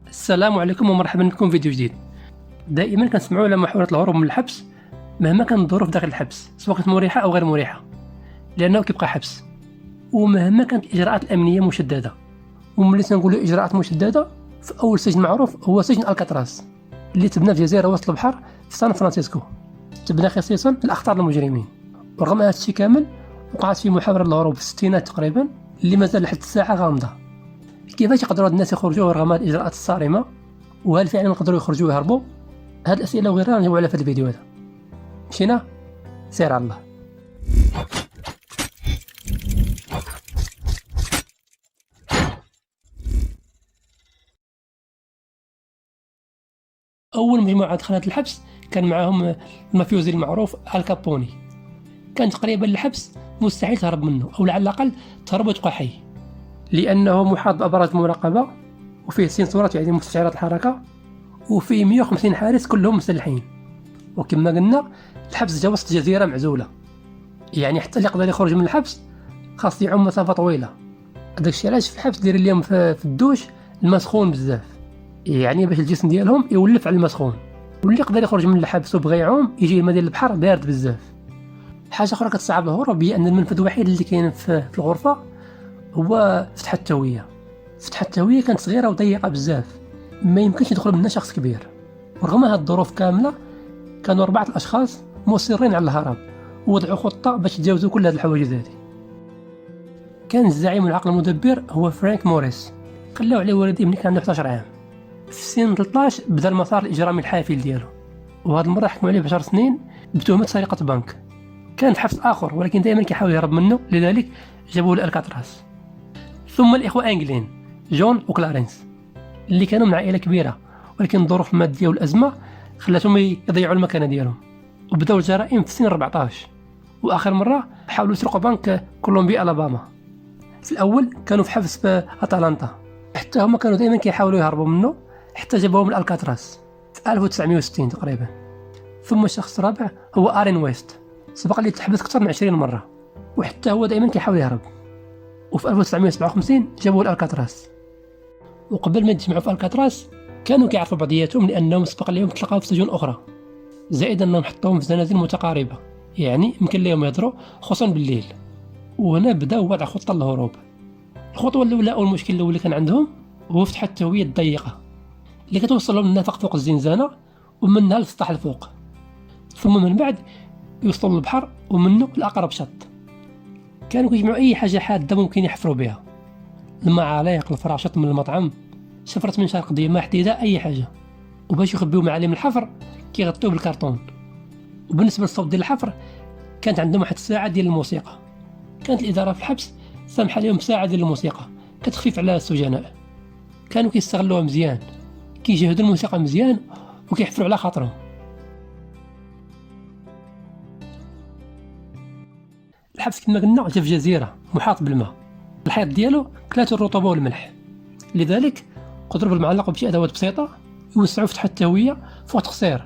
السلام عليكم ومرحبا بكم في فيديو جديد. دائما كنسمعوا على محاولة الهروب من الحبس مهما كانت الظروف داخل الحبس، سواء كانت مريحة أو غير مريحة، لأنه كيبقى حبس. ومهما كانت الإجراءات الأمنية مشددة، وملي تنقولوا إجراءات مشددة، فأول سجن معروف هو سجن الكاتراس اللي تبنى في جزيرة وسط البحر في سان فرانسيسكو، تبنى خصيصا للأخطار المجرمين. ورغم هذا الشيء كامل، وقعت فيه محاولة للهروب في الستينات تقريبا اللي مازال لحد الساعة غامضة. كيفاش يقدروا هاد الناس يخرجوا رغم هاد الإجراءات الصارمة؟ وهل فعلا يقدروا يخرجوا ويهربوا؟ هاد الأسئلة وغيرها نجاوب على في الفيديو هذا. مشينا سير على الله. أول مجموعة دخلت الحبس كان معاهم المافيوزي المعروف آل كابوني. كان تقريبا الحبس مستحيل تهرب منه، أو على الأقل تهرب وتبقى حي، لأنه محاط بأبراج مراقبة، وفيه سنسورات يعني مستشعرات الحركة، وفيه 150 حارس كلهم مسلحين. وكما قلنا الحبس جا وسط جزيرة معزولة، يعني حتى اللي يقدر يخرج من الحبس خاص يعوم مسافة طويلة. هذاك الشيء علاش في الحبس داير اليوم في الدوش الماء سخون بزاف، يعني باش الجسم ديالهم يولف على الماء سخون. واللي يقدر يخرج من الحبس وبغى يعوم يجي الماء ديال البحر بارد بزاف. حاجة أخرى كتصعب الهروب هي أن المنفذ الوحيد اللي كاين في الغرفة هو فتحة التهوية. فتحة التهوية كانت صغيرة وضيقة بزاف، ما يمكنش يدخل منها شخص كبير. ورغم هاد الظروف كاملة كانوا 4 الأشخاص مصرين على الهرب، ووضعوا خطة باش يتجاوزوا كل هاد الحواجز هادي. كان الزعيم والعقل المدبر هو فرانك موريس، خلاو عليه والديه ملي كان عنده 11 عام. في سن 13 بدا المسار الإجرامي الحافل ديالو، وهاد المرة حكموا عليه ب10 سنين بتهمة سرقة بنك. كان في حبس آخر ولكن دائما كيحاول يهرب منه، لذلك جابوه لألكاتراس. ثم الإخوة أنجلين جون وكلارنس اللي كانوا من عائلة كبيرة، ولكن الظروف المادية والأزمة خلاتهم يضيعوا المكانة ديالهم، وبداو الجرائم في سن 14. وآخر مرة حاولوا يسرقوا بنك كولومبيا ألاباما. في الأول كانوا في حبس في أتلانتا، حتى هما كانوا دائما كيحاولوا يهربوا منه، حتى جابوهم لألكاتراس في 1960 تقريبا. ثم الشخص الرابع هو آرين ويست، سبق لي تحبس أكثر من 20 مرة، وحتى هو دائما كيحاول يهرب. وفي 1957 جابوه لألكاتراس. وقبل ما يتجمعوا في ألكاتراس كانوا كيعرفوا بعضياتهم، لأنهم سبق لهم تلقاو في سجون أخرى، زائد أنهم حطوهم في زنازل متقاربة، يعني يمكن لهم يهضروا خصوصا بالليل. وهنا بداو وضع خطة للهروب. الخطوة الأولى أو المشكل الأول اللي كان عندهم هو فتح التهوية الضيقة اللي كتوصلهم النفق فوق الزنزانة ومنها للسطح الفوق، ثم من بعد يوصلوا للبحر ومنه لأقرب شط. كانوا كيجمعوا أي حاجة حادة ممكن يحفروا بها، المعالق، الفراشات من المطعم، شفرة من شرق ديما حديدة، أي حاجة. وباش يخبيو معالم الحفر كيغطيوه بالكرتون. وبالنسبة للصوت ديال الحفر كانت عندهم واحد الساعة ديال الموسيقى. كانت الإدارة في الحبس سامحة لهم بساعة ديال الموسيقى كتخفيف على السجناء. كانوا كيستغلوها مزيان، كيجهدوا الموسيقى مزيان وكيحفروا على خاطرهم. الحبس كما قلنا جا في جزيرة محاط بالماء، الحيط ديالو كلاتو الرطوبة والملح، لذلك قدروا بالمعلق وبشي أدوات بسيطة يوسعوا فتحة التهوية في وقت قصير.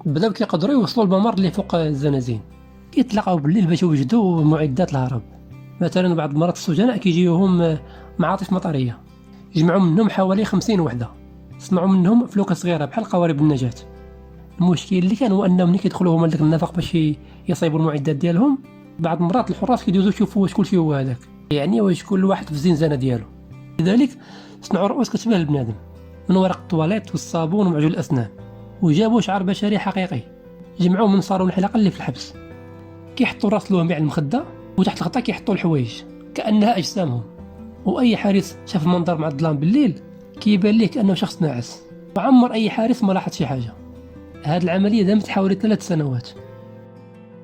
بداو كيقدروا يوصلوا الممر اللي فوق الزنازين، كيتلاقاو بالليل باش يوجدوا معدات الهرب. مثلا بعض المرات السجناء كيجيوهم معاطف مطرية، يجمعوا منهم حوالي 50 وحدة، صنعوا منهم فلوكة صغيرة بحال قوارب النجاة. المشكل اللي كان هو انهم ملي كيدخلوا هما لذاك النفق باش يصيبوا المعدات ديالهم، بعض المرات الحراس كيدوزوا يشوفوا واش كلشي هو هذاك، يعني واش كل واحد في الزنزانة ديالو. لذلك صنعوا رؤوس كتشبه البنادم من ورق الطواليت والصابون ومعجون الأسنان، وجابوا شعر بشري حقيقي جمعوه من صالون الحلاقة اللي في الحبس. كيحطوا راس لهم على المخدة، وتحت الغطاء كيحطوا الحوايج كأنها أجسامهم. وأي حارس شاف المنظر مع الظلام بالليل كيبان ليه كأنه شخص ناعس، وعمر أي حارس ما لاحظ شي حاجة. هذه العملية دامت حوالي 3 سنوات.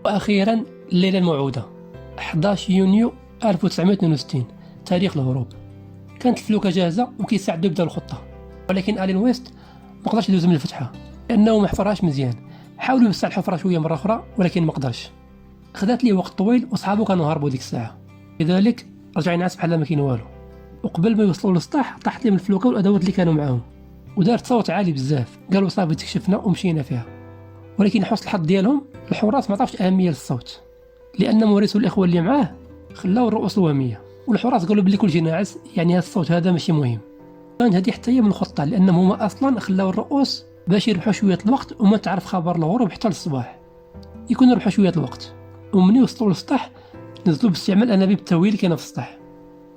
وأخيرا الليلة الموعودة 11 يونيو 1962 تاريخ الهروب. كانت الفلوكة جاهزة وكيساعدوا يبداو الخطة، ولكن آلين ويست ما قدرش يدوز من الفتحة لأنه ما حفرهاش مزيان. حاولوا يوسع الحفرة شوية مرة أخرى ولكن ما قدرش. خدات ليه وقت طويل وصحابه كانوا هربوا ديك الساعة، لذلك رجع ينعس بحال ما كاين والو. وقبل ما يوصلوا للسطح طاحت لهم الفلوكة والأدوات اللي كانوا معاهم، ودارت صوت عالي بزاف. قالوا صافي تكشفنا ومشينا فيها. ولكن حسن الحظ ديالهم الحراس ما عطاوش أهمية للصوت، لأن موريس والإخوة اللي معاه خلاو الرؤوس الوهمية، والحراس قالوا بلي كلشي ناعس، يعني هذا الصوت هذا ماشي مهم. كانت هذه حتى هي من الخطة، لأنهم هما أصلا خلاو الرؤوس باش يربحوا شوية الوقت وما تعرف خبر الغروب حتى للصباح، يكونوا ربحوا شوية الوقت. ومني وصلوا للسطح نزلوا باستعمال أنابيب التهوية اللي كاينة في السطح،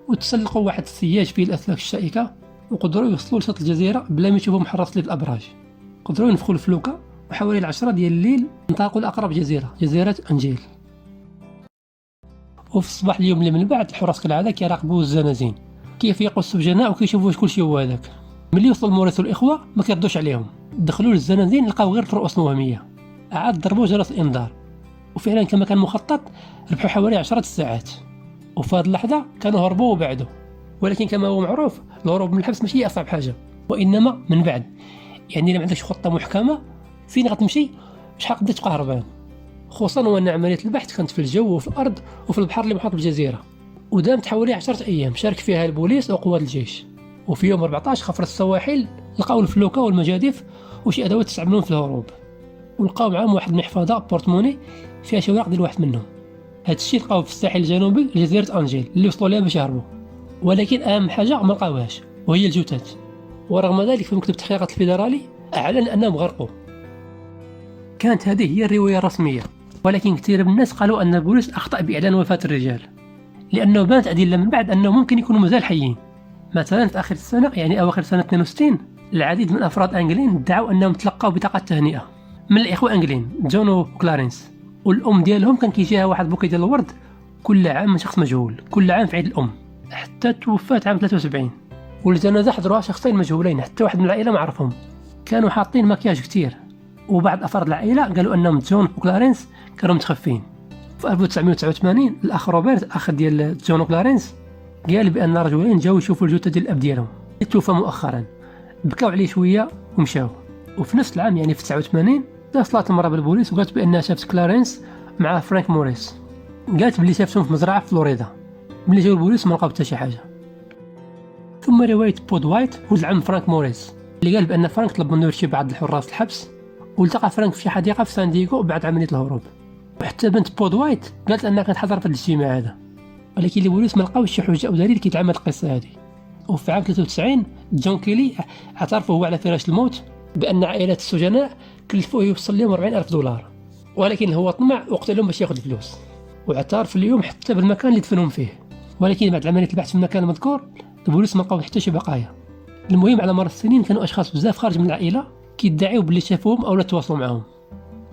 وتسلقوا واحد السياج فيه الأسلاك الشائكة، وقدروا يوصلوا لشط الجزيرة بلا ما يشوفوا محرص لي في الأبراج. قدروا ينفخوا الفلوكة، وحوالي 10 ديال الليل انطلقوا لأقرب جزيرة أنجيل. وفي الصباح اليوم اللي من بعد الحراس كالعادة كيراقبوا الزنازين كيف يلقوا السجناء وكيشوفوا واش كلشي هو هذاك. ملي وصلوا الموريس والإخوة ما كيردوش عليهم، دخلوا للزنازين لقاو غير الرؤوس الوهمية، عاد ضربوا جرس الإنذار، وفعلا كما كان مخطط ربحوا حوالي 10 ساعات. وفي هذه اللحظة كانوا هربوا وبعدوا، ولكن كما هو معروف الهروب من الحبس ماشي أصعب حاجة، وإنما من بعد. يعني إلا ما عندكش خطة محكمة فين غتمشي شحال قدرت تبقى هربان، خصوصا وأن عملية البحث كانت في الجو وفي الأرض وفي البحر اللي محاط بالجزيرة، ودامت حوالي 10 أيام شارك فيها البوليس وقوات الجيش. وفي يوم 14 خفر السواحل لقاو الفلوكة والمجاديف وشي أدوات تستعملون في الهروب، ولقاو معاهم واحد المحفظة بورتموني فيها شي اوراق ديال واحد منهم. هاد الشيء لقاوه في الساحل الجنوبي لجزيرة أنجيل اللي وصلوا لها باش يهربوا، ولكن أهم حاجة ما لقاوهاش وهي الجثث. ورغم ذلك في مكتب التحقيقات الفيدرالي أعلن أنهم غرقوا. كانت هذه هي الرواية الرسمية، ولكن كثير من الناس قالوا أن البوليس أخطأ بإعلان وفاة الرجال، لأنه بانت أدلة من بعد أنهم ممكن يكونوا مازال حيين. مثلا في آخر السنة، يعني أواخر سنة 62، العديد من أفراد أنجلين ادعوا أنهم تلقوا بطاقة تهنئة من الإخوة أنجلين جون وكلارنس، والأم ديالهم كان كيجيها واحد بوكي ديال الورد كل عام من شخص مجهول، كل عام في عيد الأم، حتى توفات عام 73. والجنازة حضروها شخصين مجهولين، حتى واحد من العائلة ما عرفهم، كانوا حاطين مكياج كتير. وبعض أفراد العائلة قالوا أنهم جون وكلارنس كانوا متخفين. في 1989 الأخ روبرت، أخ ديال جون وكلارنس، قال بأن رجلين جاو يشوفوا الجثة ديال الأب ديالهم اللي توفى مؤخرا، بكاو عليه شوية ومشاو. وفي نفس العام يعني في 89 اتصلت المرأة بالبوليس وقالت بأنها شافت كلارنس مع فرانك موريس، قالت بلي شافتهم في مزرعة في فلوريدا. ملي جاو البوليس ما لقاو حتى شي حاجة. ثم رواية بود وايت ولد عم فرانك موريس اللي قال بأن فرانك طلب منه يرشي بعض الحراس الحبس، والتقى فرانك في شي حديقة في سان دييغو بعد عملية الهروب. وحتى بنت بود وايت قالت أنها كانت حاضرة في الاجتماع هذا، ولكن البوليس ما لقاوش شي حجة أو دليل كيتعمد القصة هذه. وفي عام 93 جون كيلي اعترف وهو على فراش الموت بأن عائلات السجناء كلفوه يوصل لهم $40,000، ولكن هو طمع وقتلهم باش ياخذ الفلوس، واعترف اليوم حتى بالمكان اللي دفنهم فيه. ولكن بعد عملية البحث في المكان المذكور البوليس ما لقاو حتى شي بقايا. المهم على مر السنين كانوا أشخاص بزاف خارج من العائلة كيدعيوا باللي شافوهم أو لا تواصلوا معهم.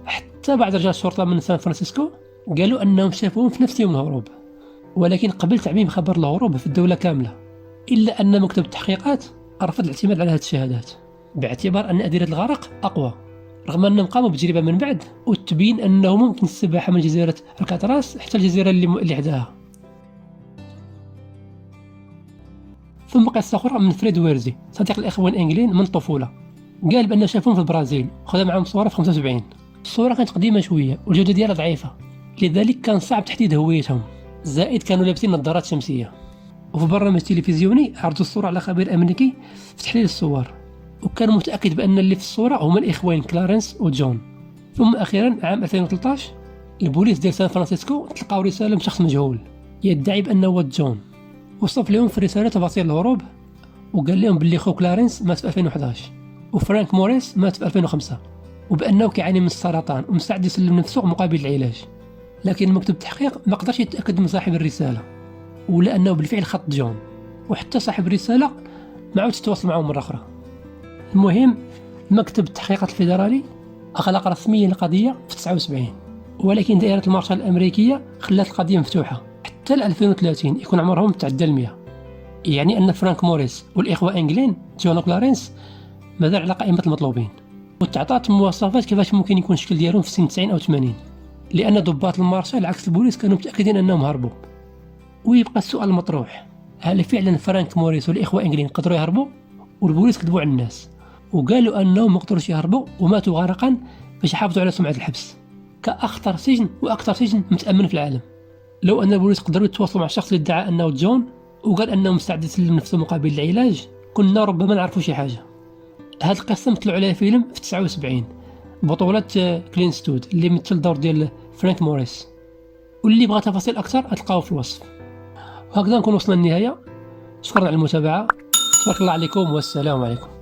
حتى بعض رجال الشرطة من سان فرانسيسكو قالوا أنهم شافوهم في نفس يوم الهروب، ولكن قبل تعميم خبر الهروب في الدولة كاملة، إلا أن مكتب التحقيقات رفض الاعتماد على هذه الشهادات باعتبار أن أدلة الغرق أقوى، رغم أنهم قاموا بتجربة من بعد وتبين أنه ممكن السباحة من جزيرة الكاتراس حتى الجزيرة اللي حداها. ثم قصة أخرى من فريد ويرزي صديق الإخوان الإنجليين من الطفولة، قال بأنه شافهم في البرازيل وخذ معهم صورة في 75. الصورة كانت قديمة شوية والجودة ديالها ضعيفة، لذلك كان صعب تحديد هويتهم، زائد كانوا لابسين نظارات شمسية. وفي برنامج تلفزيوني عرضوا الصورة على خبير أمريكي في تحليل الصور، وكان متأكد بأن اللي في الصورة هما الإخوين كلارنس وجون. ثم أخيرا عام 2013 البوليس ديال سان فرانسيسكو تلقاو رسالة من شخص مجهول يدعي بأنه هو جون، وصف لهم في الرسالة تفاصيل الهروب، وقال لهم باللي خو كلارنس مات في 2011 وفرانك موريس مات في 2005، وبأنه كيعاني من السرطان ومستعد يسلم نفسه مقابل العلاج. لكن مكتب التحقيق ما قدرش يتأكد من صاحب الرسالة ولا أنه بالفعل خط جون، وحتى صاحب الرسالة ما عاودش يتواصل معه مرة أخرى. المهم مكتب التحقيقات الفيدرالي أغلق رسميا القضية في 79، ولكن دائرة المارشال الأمريكية خلت القضية مفتوحة حتى ل 2030 يكون عمرهم تعدى 100، يعني أن فرانك موريس والإخوة إنجلين جون وكلارنس مازال على قائمة المطلوبين، وتعطات مواصفات كيفاش ممكن يكون الشكل ديالهم في سن 90 أو 80، لأن ضباط المارشال عكس البوليس كانوا متأكدين أنهم هربوا. ويبقى السؤال المطروح، هل فعلا فرانك موريس والإخوة إنجلين قدروا يهربوا والبوليس كذبوا على الناس وقالوا أنهم ما قدروش يهربوا وماتوا غرقا باش يحافظوا على سمعة الحبس كأخطر سجن وأكثر سجن متأمن في العالم؟ لو أن البوليس قدروا يتواصلوا مع الشخص اللي ادعى أنه جون وقال أنه مستعد يسلم نفسه مقابل العلاج كنا ربما نعرفوا شي حاجة. هاد القصة مثلوا عليها فيلم في 79 بطولة كلين ستود اللي مثل دور ديال فرانك موريس، واللي بغى تفاصيل أكثر هتلقاوه في الوصف. وهكذا نكون وصلنا للنهاية. شكرا على المتابعة. بارك الله عليكم والسلام عليكم.